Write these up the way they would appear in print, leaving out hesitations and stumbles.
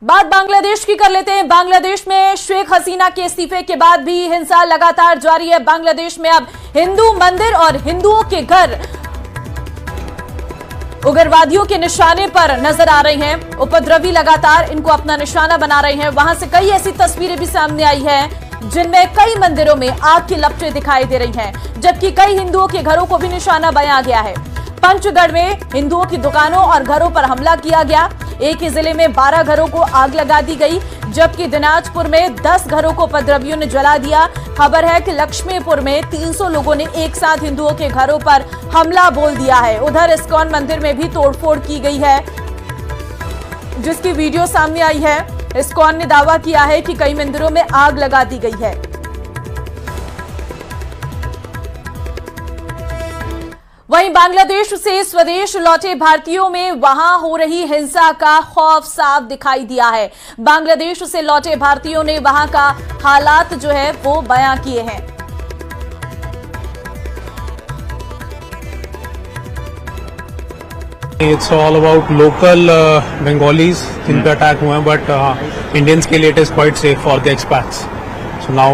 बात बांग्लादेश की कर लेते हैं। बांग्लादेश में शेख हसीना के इस्तीफे के बाद भी हिंसा लगातार जारी है। बांग्लादेश में अब हिंदू मंदिर और हिंदुओं के घर उग्रवादियों के निशाने पर नजर आ रहे हैं। उपद्रवी लगातार इनको अपना निशाना बना रहे हैं। वहां से कई ऐसी तस्वीरें भी सामने आई हैं जिनमें कई मंदिरों में आग की लपटें दिखाई दे रही हैं, जबकि कई हिंदुओं के घरों को भी निशाना बनाया गया है। पंचगढ़ में हिंदुओं की दुकानों और घरों पर हमला किया गया। एक ही जिले में 12 घरों को आग लगा दी गई, जबकि दिनाजपुर में 10 घरों को उपद्रवियों ने जला दिया। खबर है कि लक्ष्मीपुर में 300 लोगों ने एक साथ हिंदुओं के घरों पर हमला बोल दिया है। उधर इस्कॉन मंदिर में भी तोड़फोड़ की गई है, जिसकी वीडियो सामने आई है। इस्कॉन ने दावा किया है कि कई मंदिरों में आग लगा दी गई है। वहीं बांग्लादेश से स्वदेश लौटे भारतीयों में वहां हो रही हिंसा का खौफ साफ दिखाई दिया है। बांग्लादेश से लौटे भारतीयों ने वहां का हालात जो है वो बयां किए हैं। It's all about local Bengalis जिन पे अटैक हुए हैं, but Indians के लिए it is quite safe for the expats. So now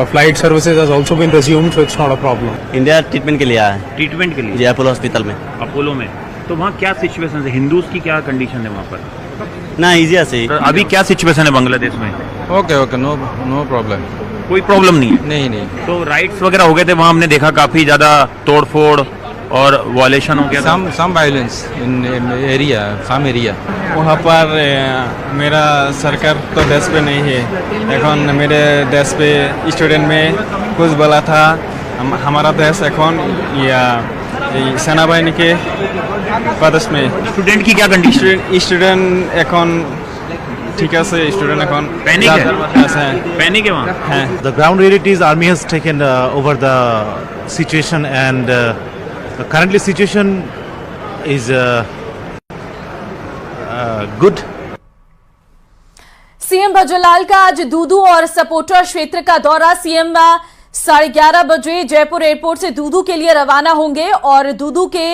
flight services has also been resumed, so it's not a problem. India treatment के लिए आया है। ट्रीटमेंट के लिए जी अपोलो हॉस्पिटल में। अपोलो में तो वहाँ क्या सिचुएशन है? हिंदूज की क्या कंडीशन है वहाँ पर? ना इजी से तो अभी क्या सिचुएशन है बांग्लादेश में? Okay no problem. कोई प्रॉब्लम नहीं है? नहीं। तो राइट्स वगैरह हो गए थे वहाँ, हमने देखा काफी ज्यादा तोड़फोड़ और वायलेशन हो गया। Some violence in area, some area. वहाँ पर मेरा सरकार तो देश पे नहीं है। এখন मेरे देश पे स्टूडेंट में कुछ बोला था हमारा देश এখন या सेना बाहिनी के प्रदेश में। स्टूडेंट की क्या कंडीशन? स्टूडेंट এখন ठीक है से स्टूडेंट এখন पैनिक है? पैनिक है वहाँ? हैं। The ground realities army has taken over the situation, and the currently situation is good. CM Bhajanlal का आज दूदू और सपोटा क्षेत्र का दौरा। सीएम 11:30 बजे जयपुर एयरपोर्ट से दूदू के लिए रवाना होंगे और दूदू के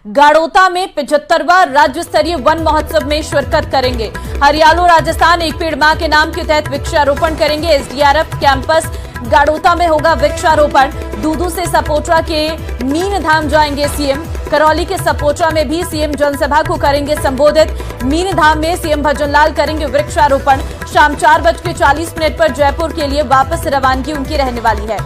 गाड़ोता में 75वां राज्य स्तरीय वन महोत्सव में शिरकत करेंगे। हरियालो राजस्थान एक पेड़ मां के नाम के तहत वृक्षारोपण करेंगे। एसडीआरएफ कैंपस गाड़ोता में होगा वृक्षारोपण। दूदू से सपोटा के मीन धाम जाएंगे सीएम। करौली के सपोटा में भी सीएम जनसभा को करेंगे संबोधित। मीन धाम में सीएम भजनलाल करेंगे वृक्षारोपण। शाम 4:40 पर जयपुर के लिए वापस रवानगी उनकी रहने वाली है।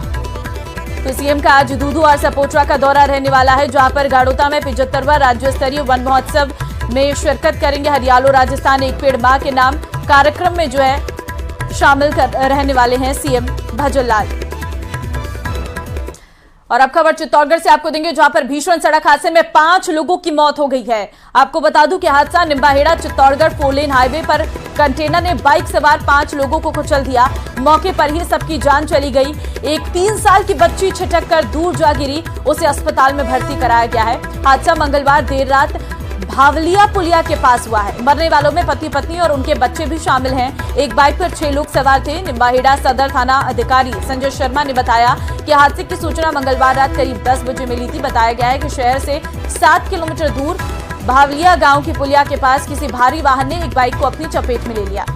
तो सीएम का आज दूदू और सपोटा का दौरा रहने वाला है, जहां पर गाड़ोता में 75वां राज्य स्तरीय वन महोत्सव में शिरकत करेंगे। हरियालो राजस्थान एक पेड़ मां के नाम कार्यक्रम में जो है शामिल रहने वाले हैं सीएम भजनलाल। और अब खबर चित्तौड़गढ़ से आपको देंगे, जहां पर भीषण सड़क हादसे में 5 लोगों की मौत हो गई है। आपको बता दूं कि हादसा निम्बाहेड़ा चित्तौड़गढ़ 4 हाईवे पर कंटेनर ने बाइक सवार 5 लोगों को कुचल दिया। मौके पर ही सबकी जान चली गई। एक 3 साल की बच्ची छिटक कर दूर जा गिरी, उसे अस्पताल में भर्ती कराया गया है। हादसा मंगलवार देर रात भावलिया पुलिया के पास हुआ है। मरने वालों में पति पत्नी और उनके बच्चे भी शामिल हैं। एक बाइक पर 6 लोग सवार थे। निम्बाहेड़ा सदर थाना अधिकारी संजय शर्मा ने बताया कि हादसे की सूचना मंगलवार रात करीब 10 बजे मिली थी। बताया गया है कि शहर से 7 किलोमीटर दूर भावलिया गांव की पुलिया के पास किसी भारी वाहन ने एक बाइक को अपनी चपेट में ले लिया।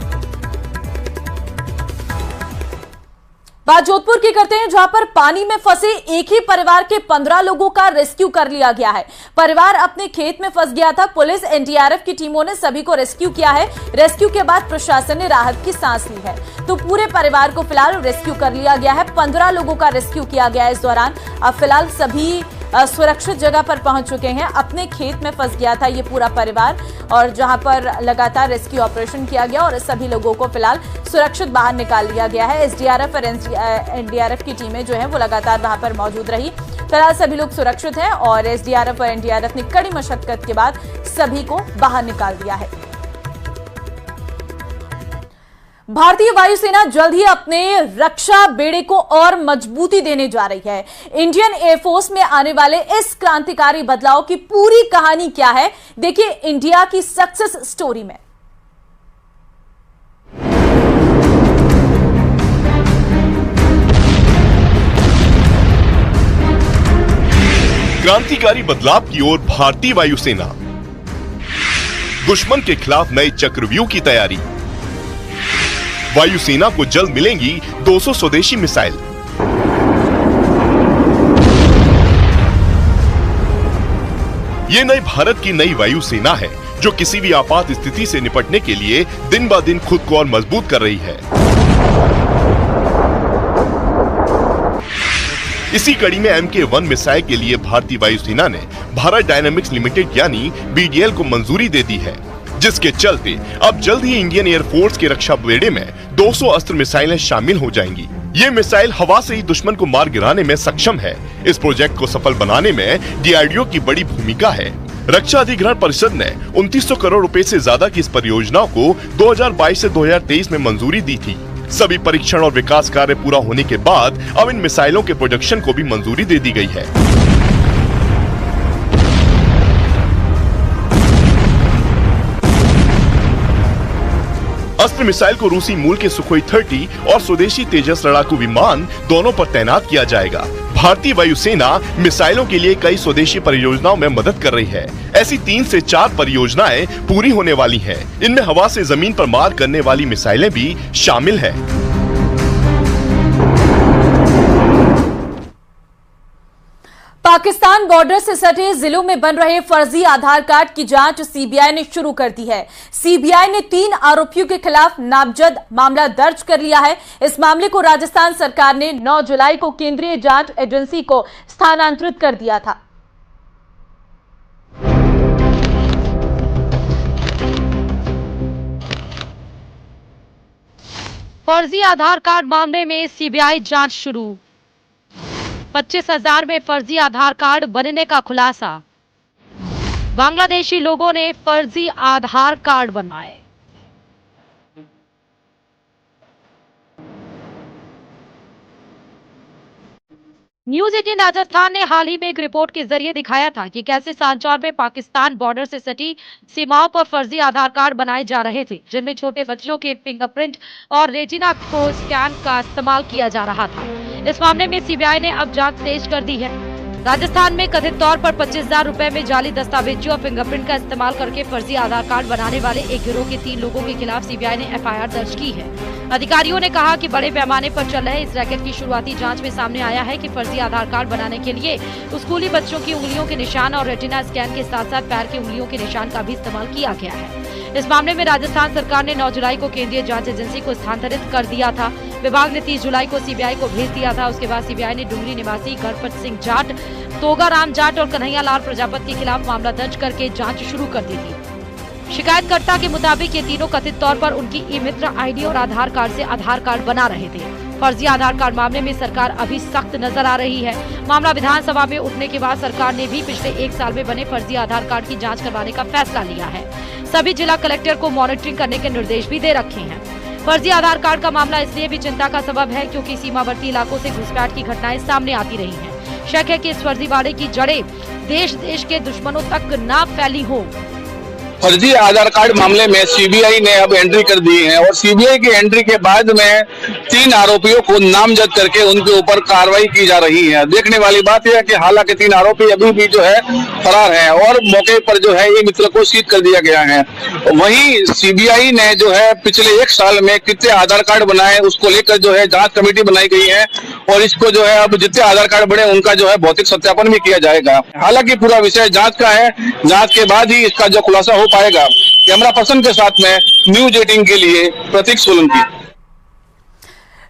बात जोधपुर की करते हैं, जहां पर पानी में फंसे एक ही परिवार के 15 लोगों का रेस्क्यू कर लिया गया है। परिवार अपने खेत में फंस गया था। पुलिस एनडीआरएफ की टीमों ने सभी को रेस्क्यू किया है। रेस्क्यू के बाद प्रशासन ने राहत की सांस ली है। तो पूरे परिवार को फिलहाल रेस्क्यू कर लिया गया है। 15 लोगों का रेस्क्यू किया गया है। इस दौरान अब फिलहाल सभी सुरक्षित जगह पर पहुंच चुके हैं। अपने खेत में फंस गया था ये पूरा परिवार, और जहां पर लगातार रेस्क्यू ऑपरेशन किया गया और सभी लोगों को फिलहाल सुरक्षित बाहर निकाल लिया गया है। एसडीआरएफ और एनडीआरएफ की टीमें जो है वो लगातार वहां पर मौजूद रही। फिलहाल सभी लोग सुरक्षित हैं और एसडीआरएफ और एनडीआरएफ ने कड़ी मशक्कत के बाद सभी को बाहर निकाल दिया है। भारतीय वायुसेना जल्द ही अपने रक्षा बेड़े को और मजबूती देने जा रही है। इंडियन एयरफोर्स में आने वाले इस क्रांतिकारी बदलाव की पूरी कहानी क्या है, देखिए इंडिया की सक्सेस स्टोरी में। क्रांतिकारी बदलाव की ओर भारतीय वायुसेना। दुश्मन के खिलाफ नए चक्रव्यूह की तैयारी। वायुसेना को जल्द मिलेंगी 200 स्वदेशी मिसाइल। ये नई भारत की नई वायुसेना है जो किसी भी आपात स्थिति से निपटने के लिए दिन ब दिन खुद को और मजबूत कर रही है। इसी कड़ी में MK-1 मिसाइल के लिए भारतीय वायुसेना ने भारत डायनामिक्स लिमिटेड यानी BDL को मंजूरी दे दी है, जिसके चलते अब जल्द ही इंडियन एयरफोर्स के रक्षा बेड़े में 200 अस्त्र मिसाइलें शामिल हो जाएंगी। ये मिसाइल हवा से ही दुश्मन को मार गिराने में सक्षम है। इस प्रोजेक्ट को सफल बनाने में DRDO की बड़ी भूमिका है। रक्षा अधिग्रहण परिषद ने 2900 करोड़ रुपए से ज्यादा की इस परियोजना को 2022 से 2023 में मंजूरी दी थी। सभी परीक्षण और विकास कार्य पूरा होने के बाद अब इन मिसाइलों के प्रोडक्शन को भी मंजूरी दे दी गई है। अस्त्र मिसाइल को रूसी मूल के सुखोई 30 और स्वदेशी तेजस लड़ाकू विमान दोनों पर तैनात किया जाएगा। भारतीय वायुसेना मिसाइलों के लिए कई स्वदेशी परियोजनाओं में मदद कर रही है। ऐसी 3 से 4 परियोजनाएं पूरी होने वाली हैं। इनमें हवा से जमीन पर मार करने वाली मिसाइलें भी शामिल हैं। पाकिस्तान बॉर्डर से सटे जिलों में बन रहे फर्जी आधार कार्ड की जांच सीबीआई ने शुरू कर दी है। सीबीआई ने 3 आरोपियों के खिलाफ नामजद मामला दर्ज कर लिया है। इस मामले को राजस्थान सरकार ने 9 जुलाई को केंद्रीय जांच एजेंसी को स्थानांतरित कर दिया था। फर्जी आधार कार्ड मामले में सीबीआई जांच शुरू। 25,000 में फर्जी आधार कार्ड बनने का खुलासा। बांग्लादेशी लोगों ने फर्जी आधार कार्ड बनवाए। न्यूज 18 राजस्थान ने हाल ही में एक रिपोर्ट के जरिए दिखाया था कि कैसे सांचौर में पाकिस्तान बॉर्डर से सटी सीमाओं पर फर्जी आधार कार्ड बनाए जा रहे थे, जिनमें छोटे बच्चों के फिंगरप्रिंट और रेटिना को स्कैन का इस्तेमाल किया जा रहा था। इस मामले में सीबीआई ने अब जांच तेज कर दी है। राजस्थान में कथित तौर पर 25,000 रुपए में जाली दस्तावेजों और फिंगरप्रिंट का इस्तेमाल करके फर्जी आधार कार्ड बनाने वाले एक गिरोह के 3 लोगों के खिलाफ सीबीआई ने एफआईआर दर्ज की है। अधिकारियों ने कहा कि बड़े पैमाने पर चल रहे इस रैकेट की शुरुआती जांच में सामने आया है कि फर्जी आधार कार्ड बनाने के लिए स्कूली बच्चों की उंगलियों के निशान और रेटिना स्कैन के साथ साथ पैर की उंगलियों के निशान का भी इस्तेमाल किया गया है। इस मामले में राजस्थान सरकार ने 9 जुलाई को केंद्रीय जांच एजेंसी को स्थानांतरित कर दिया था। विभाग ने 30 जुलाई को सीबीआई को भेज दिया था। उसके बाद सीबीआई ने डुंगरी निवासी गणपत सिंह जाट, तोगाराम जाट और कन्हैया लाल प्रजापति के खिलाफ मामला दर्ज करके जांच शुरू कर दी थी। शिकायतकर्ता के मुताबिक ये तीनों कथित तौर पर उनकी ई-मित्र आईडी और आधार कार्ड से आधार कार्ड बना रहे थे। फर्जी आधार कार्ड मामले में सरकार अभी सख्त नजर आ रही है। मामला विधानसभा में उठने के बाद सरकार ने भी पिछले 1 साल में बने फर्जी आधार कार्ड की जांच करवाने का फैसला लिया है। सभी जिला कलेक्टर को मॉनिटरिंग करने के निर्देश भी दे रखे हैं। फर्जी आधार कार्ड का मामला इसलिए भी चिंता का सबब है क्योंकि सीमावर्ती इलाकों से घुसपैठ की घटनाएं सामने आती रही हैं। शक है कि इस फर्जीवाड़े की जड़ें देश के दुश्मनों तक न फैली हो। फर्जी आधार कार्ड मामले में सीबीआई ने अब एंट्री कर दी है और सीबीआई की एंट्री के बाद में 3 आरोपियों को नामजद करके उनके ऊपर कार्रवाई की जा रही है। देखने वाली बात यह है कि हालांकि 3 आरोपी अभी भी जो है फरार हैं और मौके पर जो है ये मित्र को सीज कर दिया गया है। वहीं सीबीआई ने जो है पिछले 1 साल में कितने आधार कार्ड बनाए उसको लेकर जो है जांच कमेटी बनाई गई है और इसको जो है अब जितने आधार कार्ड बने उनका जो है भौतिक सत्यापन भी किया जाएगा। हालांकि पूरा विषय जांच का है, जांच के बाद ही इसका जो खुलासा हो पाएगा। कैमरा पर्सन के साथ में न्यूज 18 के लिए प्रतीक सोलंकी।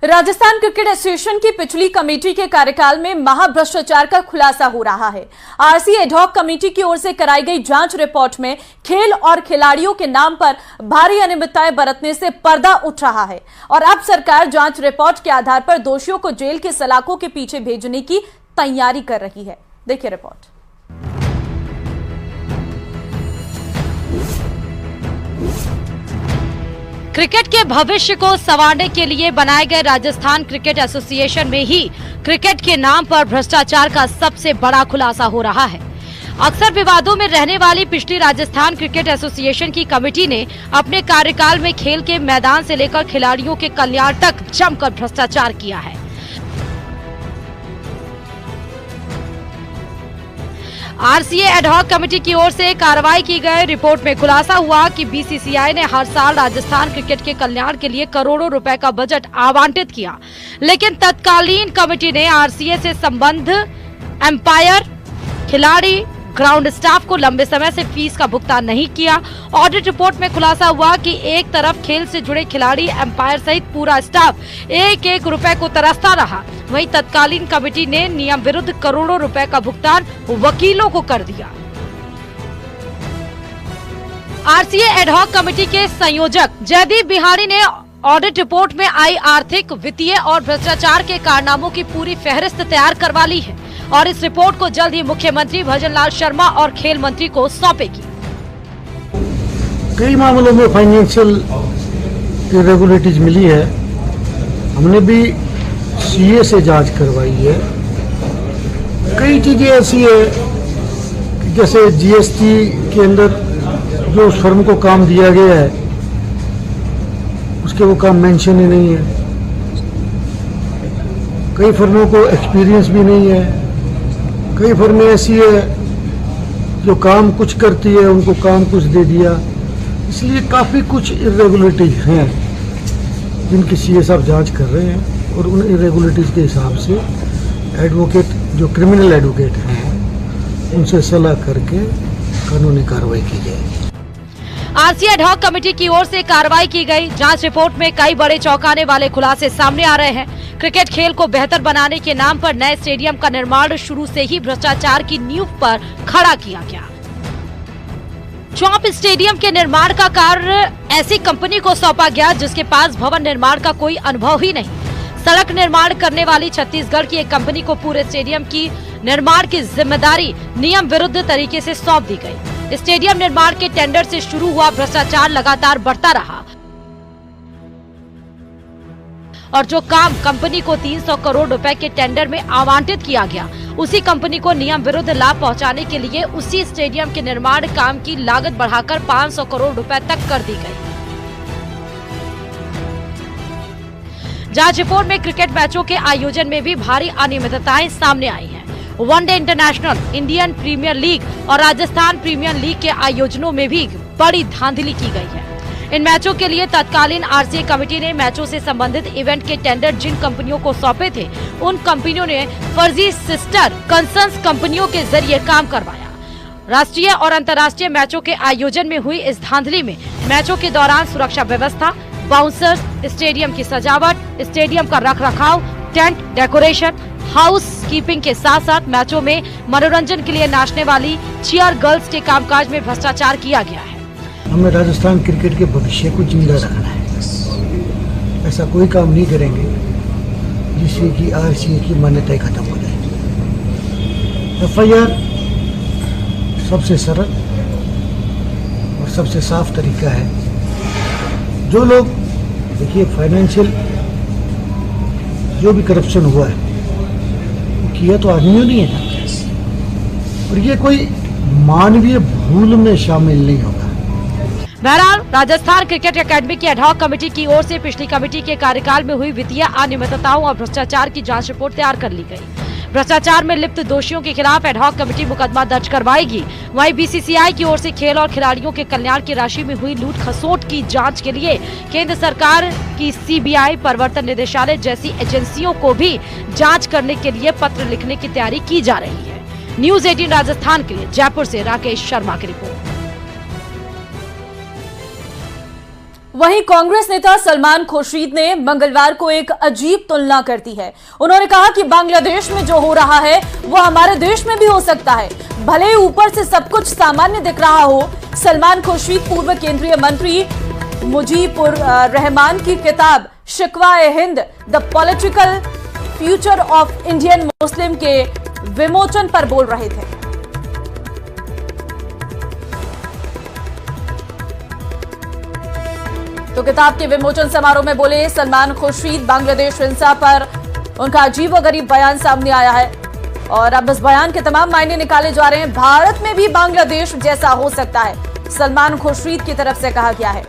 राजस्थान क्रिकेट एसोसिएशन की पिछली कमेटी के कार्यकाल में महाभ्रष्टाचार का खुलासा हो रहा है। आरसी एडहॉक कमेटी की ओर से कराई गई जांच रिपोर्ट में खेल और खिलाड़ियों के नाम पर भारी अनियमितताएं बरतने से पर्दा उठ रहा है और अब सरकार जांच रिपोर्ट के आधार पर दोषियों को जेल के सलाखों के पीछे भेजने की तैयारी कर रही है। देखिए रिपोर्ट। क्रिकेट के भविष्य को संवारने के लिए बनाए गए राजस्थान क्रिकेट एसोसिएशन में ही क्रिकेट के नाम पर भ्रष्टाचार का सबसे बड़ा खुलासा हो रहा है। अक्सर विवादों में रहने वाली पिछली राजस्थान क्रिकेट एसोसिएशन की कमेटी ने अपने कार्यकाल में खेल के मैदान से लेकर खिलाड़ियों के कल्याण तक जमकर भ्रष्टाचार किया है। आरसीए एडहॉक कमेटी की ओर से कार्रवाई की गई। रिपोर्ट में खुलासा हुआ कि बीसीसीआई ने हर साल राजस्थान क्रिकेट के कल्याण के लिए करोड़ों रुपए का बजट आवंटित किया, लेकिन तत्कालीन कमेटी ने आरसीए से संबंध एम्पायर, खिलाड़ी, ग्राउंड स्टाफ को लंबे समय से फीस का भुगतान नहीं किया। ऑडिट रिपोर्ट में खुलासा हुआ कि एक तरफ खेल से जुड़े खिलाड़ी, एम्पायर सहित पूरा स्टाफ एक एक रुपए को तरसता रहा, वहीं तत्कालीन कमेटी ने नियम विरुद्ध करोड़ों रुपए का भुगतान वकीलों को कर दिया। आरसीए एडहॉक कमेटी के संयोजक जयदीप बिहारी ने ऑडिट रिपोर्ट में आई आर्थिक, वित्तीय और भ्रष्टाचार के कारनामों की पूरी फहरिस्त तैयार करवा ली है और इस रिपोर्ट को जल्द ही मुख्यमंत्री भजनलाल शर्मा और खेल मंत्री को सौंपेगी। कई मामलों में फाइनेंशियल इरेगुलरिटीज मिली है। हमने भी सीए से जांच करवाई है। कई चीजें ऐसी है कि जैसे जीएसटी के अंदर जो उस फर्म को काम दिया गया है उसके वो काम मेंशन ही नहीं है। कई फर्मों को एक्सपीरियंस भी नहीं है। कई फर्में ऐसी है जो काम कुछ करती है, उनको काम कुछ दे दिया। इसलिए काफ़ी कुछ इरेगुलरिटीज हैं जिनकी सीए साहब जांच कर रहे हैं और उन इरेगुलरिटीज के हिसाब से एडवोकेट, जो क्रिमिनल एडवोकेट हैं, उनसे सलाह करके कानूनी कार्रवाई की जाएगी। आरसीए एडहॉक कमेटी की ओर से कार्रवाई की गई। जांच रिपोर्ट में कई बड़े चौंकाने वाले खुलासे सामने आ रहे हैं। क्रिकेट खेल को बेहतर बनाने के नाम पर नए स्टेडियम का निर्माण शुरू से ही भ्रष्टाचार की नींव पर खड़ा किया गया। चौप स्टेडियम के निर्माण का कार्य ऐसी कंपनी को सौंपा गया जिसके पास भवन निर्माण का कोई अनुभव ही नहीं। सड़क निर्माण करने वाली छत्तीसगढ़ की एक कंपनी को पूरे स्टेडियम की निर्माण की जिम्मेदारी नियम विरुद्ध तरीके से सौंप दी गई। स्टेडियम निर्माण के टेंडर से शुरू हुआ भ्रष्टाचार लगातार बढ़ता रहा और जो काम कंपनी को 300 करोड़ रुपए के टेंडर में आवंटित किया गया, उसी कंपनी को नियम विरुद्ध लाभ पहुंचाने के लिए उसी स्टेडियम के निर्माण काम की लागत बढ़ाकर 500 करोड़ रुपए तक कर दी गई। जांच रिपोर्ट में क्रिकेट मैचों के आयोजन में भी भारी अनियमितताएं सामने आई हैं। One day international, Indian premier league और राजस्थान प्रीमियर लीग के आयोजनों में भी बड़ी धांधली की गई है। इन मैचों के लिए तत्कालीन आरसीए कमेटी ने मैचों से संबंधित इवेंट के टेंडर जिन कंपनियों को सौंपे थे, उन कंपनियों ने फर्जी सिस्टर कंसर्न्स कंपनियों के जरिए काम करवाया। राष्ट्रीय और अंतर्राष्ट्रीय मैचों के आयोजन में हुई इस धांधली में मैचों के दौरान सुरक्षा व्यवस्था, बाउंसर्स, स्टेडियम की सजावट, स्टेडियम का रखरखाव, टेंट डेकोरेशन, हाउस कीपिंग के साथ साथ मैचों में मनोरंजन के लिए नाचने वाली चीयर गर्ल्स के कामकाज में भ्रष्टाचार किया गया है। हमें राजस्थान क्रिकेट के भविष्य को जिंदा रखना है। ऐसा कोई काम नहीं करेंगे जिससे कि आरसीए की मान्यता खत्म हो जाए। एफआईआर सबसे सरल और सबसे साफ तरीका है। जो लोग, देखिए, फाइनेंशियल जो भी करप्शन हुआ है वो किया तो आदमियों नहीं है ना, और ये कोई मानवीय भूल में शामिल नहीं होगा। बहरहाल राजस्थान क्रिकेट अकेडमी की एडहॉक कमेटी की ओर से पिछली कमेटी के कार्यकाल में हुई वित्तीय अनियमितताओं और भ्रष्टाचार की जांच रिपोर्ट तैयार कर ली गई। भ्रष्टाचार में लिप्त दोषियों के खिलाफ एडहॉक कमेटी मुकदमा दर्ज करवाएगी। वहीं बीसीसीआई की ओर से खेल और खिलाड़ियों के कल्याण की राशि में हुई लूट खसोट की जांच के लिए केंद्र सरकार की सीबीआई, प्रवर्तन निदेशालय जैसी एजेंसियों को भी जाँच करने के लिए पत्र लिखने की तैयारी की जा रही है। न्यूज 18 राजस्थान के लिए जयपुर से राकेश शर्मा की रिपोर्ट। वहीं कांग्रेस नेता सलमान खुर्शीद ने मंगलवार को एक अजीब तुलना कर दी है। उन्होंने कहा कि बांग्लादेश में जो हो रहा है वो हमारे देश में भी हो सकता है, भले ही ऊपर से सब कुछ सामान्य दिख रहा हो। सलमान खुर्शीद पूर्व केंद्रीय मंत्री मुजीबुर रहमान की किताब Shikwa-e-Hind the political future of Indian Muslim के विमोचन पर बोल रहे थे। तो किताब के विमोचन समारोह में बोले सलमान खुर्शीद। बांग्लादेश हिंसा पर उनका अजीबोगरीब बयान सामने आया है और अब इस बयान के तमाम मायने निकाले जा रहे हैं। भारत में भी बांग्लादेश जैसा हो सकता है, सलमान खुर्शीद की तरफ से कहा गया है।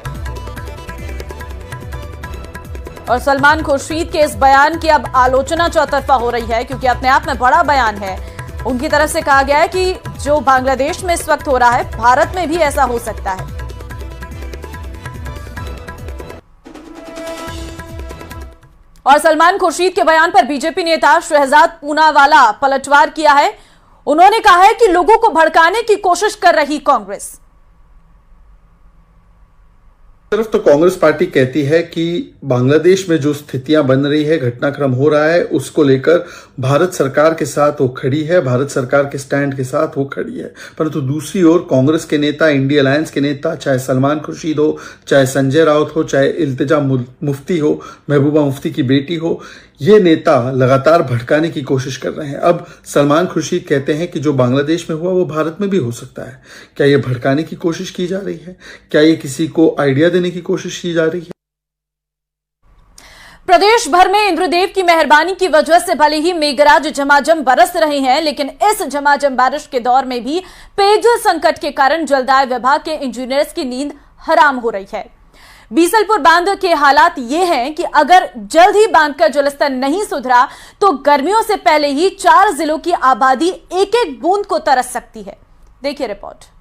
और सलमान खुर्शीद के इस बयान की अब आलोचना चौतरफा हो रही है क्योंकि अपने आप में बड़ा बयान है। उनकी तरफ से कहा गया है कि जो बांग्लादेश में इस वक्त हो रहा है, भारत में भी ऐसा हो सकता है। और सलमान खुर्शीद के बयान पर बीजेपी नेता शहजाद पूनावाला पलटवार किया है। उन्होंने कहा है कि लोगों को भड़काने की कोशिश कर रही कांग्रेस। तरफ तो कांग्रेस पार्टी कहती है कि बांग्लादेश में जो स्थितियां बन रही है, घटनाक्रम हो रहा है, उसको लेकर भारत सरकार के साथ वो खड़ी है, भारत सरकार के स्टैंड के साथ वो खड़ी है। परंतु दूसरी ओर कांग्रेस के नेता, इंडिया अलायंस के नेता, चाहे सलमान खुर्शीद हो, चाहे संजय राउत हो, चाहे इल्तिजा मुफ्ती हो, महबूबा मुफ्ती की बेटी हो, ये नेता लगातार भड़काने की कोशिश कर रहे हैं। अब सलमान खुर्शीद कहते हैं कि जो बांग्लादेश में हुआ वो भारत में भी हो सकता है। क्या ये भड़काने की कोशिश की जा रही है? क्या ये किसी को आइडिया देने की कोशिश की जा रही है? प्रदेश भर में इंद्रदेव की मेहरबानी की वजह से भले ही मेघराज झमाझम बरस रहे हैं, लेकिन इस झमाझम बारिश के दौर में भी पेयजल संकट के कारण जलदाय विभाग के इंजीनियर्स की नींद हराम हो रही है। बीसलपुर बांध के हालात ये हैं कि अगर जल्द ही बांध का जलस्तर नहीं सुधरा तो गर्मियों से पहले ही 4 जिलों की आबादी एक एक बूंद को तरस सकती है। देखिए रिपोर्ट।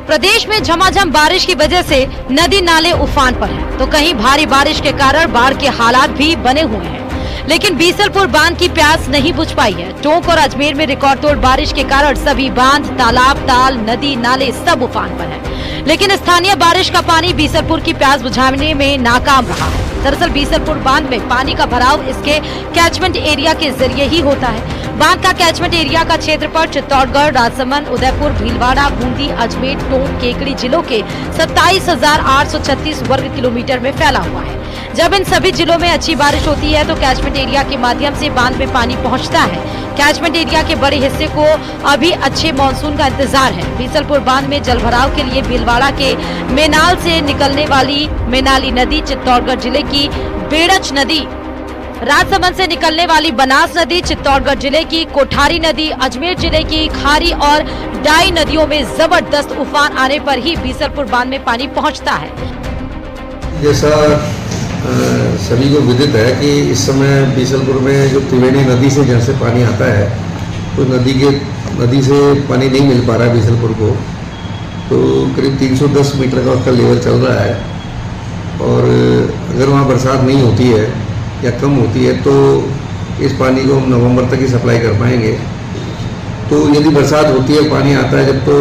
प्रदेश में झमाझम बारिश की वजह से नदी नाले उफान पर हैं, तो कहीं भारी बारिश के कारण बाढ़ के हालात भी बने हुए हैं। लेकिन बीसलपुर बांध की प्यास नहीं बुझ पाई है। टोंक और अजमेर में रिकॉर्ड तोड़ बारिश के कारण सभी बांध, तालाब, ताल, नदी, नाले सब उफान पर हैं। लेकिन स्थानीय बारिश का पानी बीसलपुर की प्यास बुझाने में नाकाम रहा है। दरअसल बीसलपुर बांध में पानी का भराव इसके कैचमेंट एरिया के जरिए ही होता है। बांध का कैचमेंट एरिया का क्षेत्रफल चित्तौड़गढ़, राजसमंद, उदयपुर, भीलवाड़ा, बूंदी, अजमेर, टोंक, केकड़ी जिलों के 27,836 वर्ग किलोमीटर में फैला हुआ है। जब इन सभी जिलों में अच्छी बारिश होती है तो कैचमेंट एरिया के माध्यम से बांध में पानी पहुंचता है। कैचमेंट एरिया के बड़े हिस्से को अभी अच्छे मानसून का इंतजार है। बीसलपुर बांध में जलभराव के लिए भीलवाड़ा के मेनाल से निकलने वाली मेनाली नदी, चित्तौड़गढ़ जिले की बेड़च नदी, राजसमंद से निकलने वाली बनास नदी, चित्तौड़गढ़ जिले की कोठारी नदी, अजमेर जिले की खारी और डाई नदियों में जबरदस्त उफान आने पर ही बीसलपुर बांध में पानी पहुंचता है। जैसा सभी को विदित है कि इस समय बीसलपुर में जो त्रिवेणी नदी से जहाँ से पानी आता है, तो नदी से पानी नहीं मिल पा रहा है बीसलपुर को। तो करीब 310 मीटर का उसका लेवल चल रहा है और अगर वहाँ बरसात नहीं होती है या कम होती है तो इस पानी को हम नवंबर तक ही सप्लाई कर पाएंगे। तो यदि बरसात होती है, पानी आता है जब, तो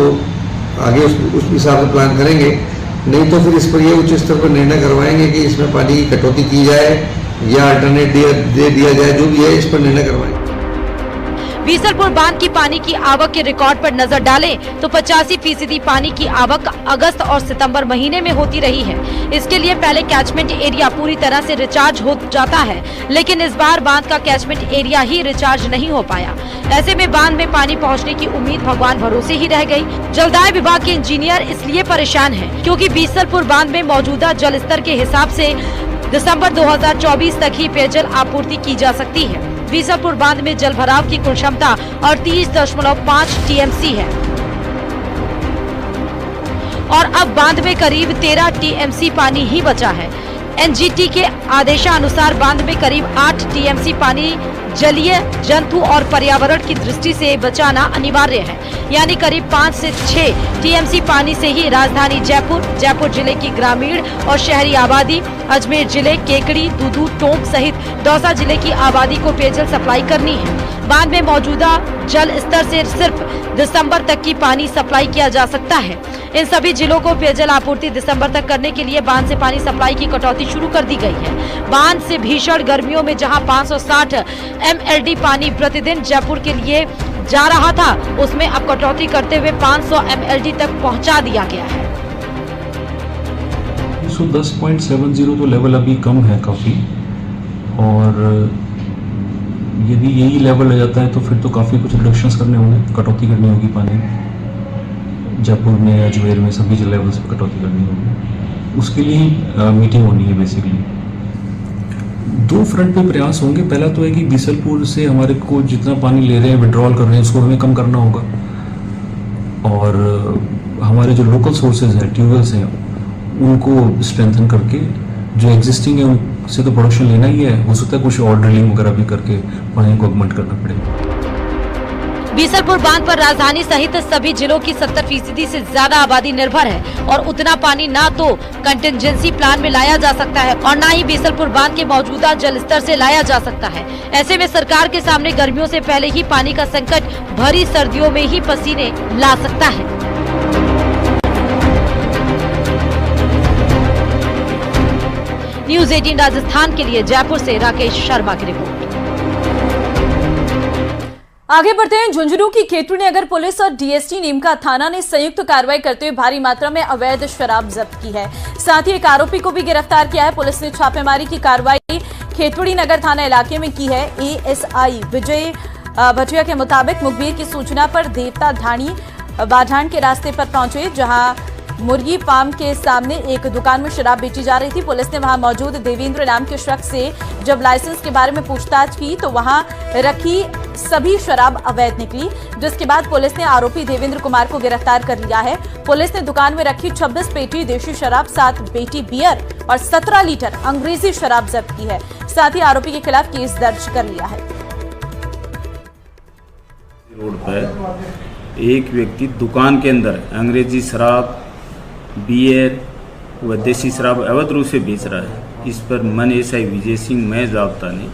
आगे उस हिसाब से प्लान करेंगे। नहीं तो फिर इस पर ये उच्च स्तर पर निर्णय करवाएंगे कि इसमें पानी की कटौती की जाए या अल्टरनेट दे दिया जाए, जो भी है इस पर निर्णय करवाएंगे। बीसलपुर बांध की पानी की आवक के रिकॉर्ड पर नजर डालें तो 85% पानी की आवक अगस्त और सितंबर महीने में होती रही है। इसके लिए पहले कैचमेंट एरिया पूरी तरह से रिचार्ज हो जाता है, लेकिन इस बार बांध का कैचमेंट एरिया ही रिचार्ज नहीं हो पाया। ऐसे में बांध में पानी पहुंचने की उम्मीद भगवान भरोसे ही रह गई। जलदाय विभाग के इंजीनियर इसलिए परेशान हैं क्योंकि बीसलपुर बांध में मौजूदा जल स्तर के हिसाब से दिसंबर 2024 तक ही पेयजल आपूर्ति की जा सकती है। बीसलपुर बांध में जल भराव की कुल क्षमता 38.5 टीएमसी है और अब बांध में करीब 13 टीएमसी पानी ही बचा है। एनजीटी के आदेशानुसार बांध में करीब 8 टीएमसी पानी जलीय जंतु और पर्यावरण की दृष्टि से बचाना अनिवार्य है, यानी करीब 5 से 6 टीएमसी पानी से ही राजधानी जयपुर जिले की ग्रामीण और शहरी आबादी, अजमेर जिले, केकड़ी, दूदू, टोंक सहित दौसा जिले की आबादी को पेयजल सप्लाई करनी है। बांध में मौजूदा जल स्तर से सिर्फ दिसंबर तक की पानी सप्लाई किया जा सकता है। इन सभी जिलों को पेयजल आपूर्ति दिसंबर तक करने के लिए बांध से पानी सप्लाई की कटौती शुरू कर दी गई है। बांध से भीषण गर्मियों में जहां 560 MLD पानी प्रतिदिन जयपुर के लिए जा रहा था, उसमें अब कटौती करते हुए 500 MLD तक पहुंचा दिया गया है। 110.70 तो लेवल अभी कम है काफ़ी, और यदि यही लेवल आ जाता है तो फिर तो काफ़ी कुछ रिडक्शंस करने होंगे, कटौती करनी होगी पानी जयपुर में, अजमेर में, सभी लेवल्स पर कटौती करनी होगी। उसके लिए मीटिंग होनी है। बेसिकली 2 फ्रंट पे प्रयास होंगे। पहला तो है कि बीसलपुर से हमारे को जितना पानी ले रहे हैं, विड्रॉल कर रहे हैं, उसको हमें कम करना होगा। और हमारे जो लोकल सोर्सेज हैं, ट्यूबवेल्स हैं, उनको स्ट्रेंथन करके जो एग्जिस्टिंग है उनसे तो प्रोडक्शन लेना ही है, हो सकता है कुछ और ड्रिलिंग वगैरह भी करके पानी को ऑगमेंट करना पड़ेगा। बीसलपुर बांध पर राजधानी सहित सभी जिलों की 70% से ज्यादा आबादी निर्भर है और उतना पानी ना तो कंटिजेंसी प्लान में लाया जा सकता है और ना ही बीसलपुर बांध के मौजूदा जल स्तर से लाया जा सकता है। ऐसे में सरकार के सामने गर्मियों से पहले ही पानी का संकट भरी सर्दियों में ही पसीने ला सकता है। न्यूज़ 18 राजस्थान के लिए जयपुर से राकेश शर्मा की रिपोर्ट। आगे बढ़ते हैं। झुंझुनू की खेतड़ी नगर पुलिस और डीएसटी नीमका थाना ने संयुक्त कार्रवाई करते हुए भारी मात्रा में अवैध शराब जब्त की है। साथ ही एक आरोपी को भी गिरफ्तार किया है। पुलिस ने छापेमारी की कार्रवाई खेतड़ी नगर थाना इलाके में की है। एएसआई विजय भटिया के मुताबिक मुखबिर की सूचना पर देवता ढाणी बाढ़ान के रास्ते पर पहुंचे, जहां मुर्गी फार्म के सामने एक दुकान में शराब बेची जा रही थी। पुलिस ने वहां मौजूद देवेंद्र नाम के शख्स से जब लाइसेंस के बारे में पूछताछ की तो वहां रखी सभी शराब अवैध निकली, जिसके बाद पुलिस ने आरोपी देवेंद्र कुमार को गिरफ्तार कर लिया है। पुलिस ने दुकान में रखी 26 पेटी देशी शराब, 7 पेटी बियर और 17 लीटर अंग्रेजी शराब जब्त की है। साथ ही आरोपी के खिलाफ केस दर्ज कर लिया है। रोड पर एक व्यक्ति दुकान के अंदर अंग्रेजी शराब, बियर व देसी शराब अवैध रूप से बेच रहा है। इस पर मन एसआई विजय सिंह महज जाब्ता ने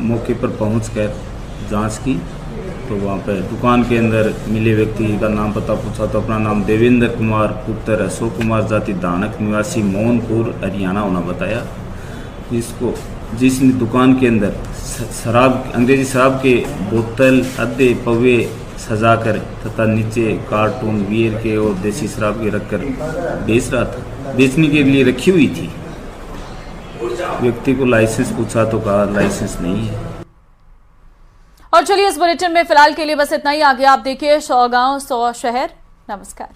मौके पर पहुंचकर जांच की तो वहां पर दुकान के अंदर मिले व्यक्ति का नाम पता पूछा तो अपना नाम देवेंद्र कुमार पुत्र अशोक कुमार जाति दानक निवासी मोहनपुर हरियाणा होना बताया। जिसने दुकान के अंदर शराब अंग्रेजी शराब के बोतल अद्धे पवे सजाकर तथा नीचे कार्टून बियर के और देसी शराब के रखकर बेच रहा था, बेचने के लिए रखी हुई थी। व्यक्ति को लाइसेंस पूछा तो कहा लाइसेंस नहीं है। और चलिए इस बुलेटिन में फिलहाल के लिए बस इतना ही। आगे आप देखिए 100 गांव 100 शहर। नमस्कार।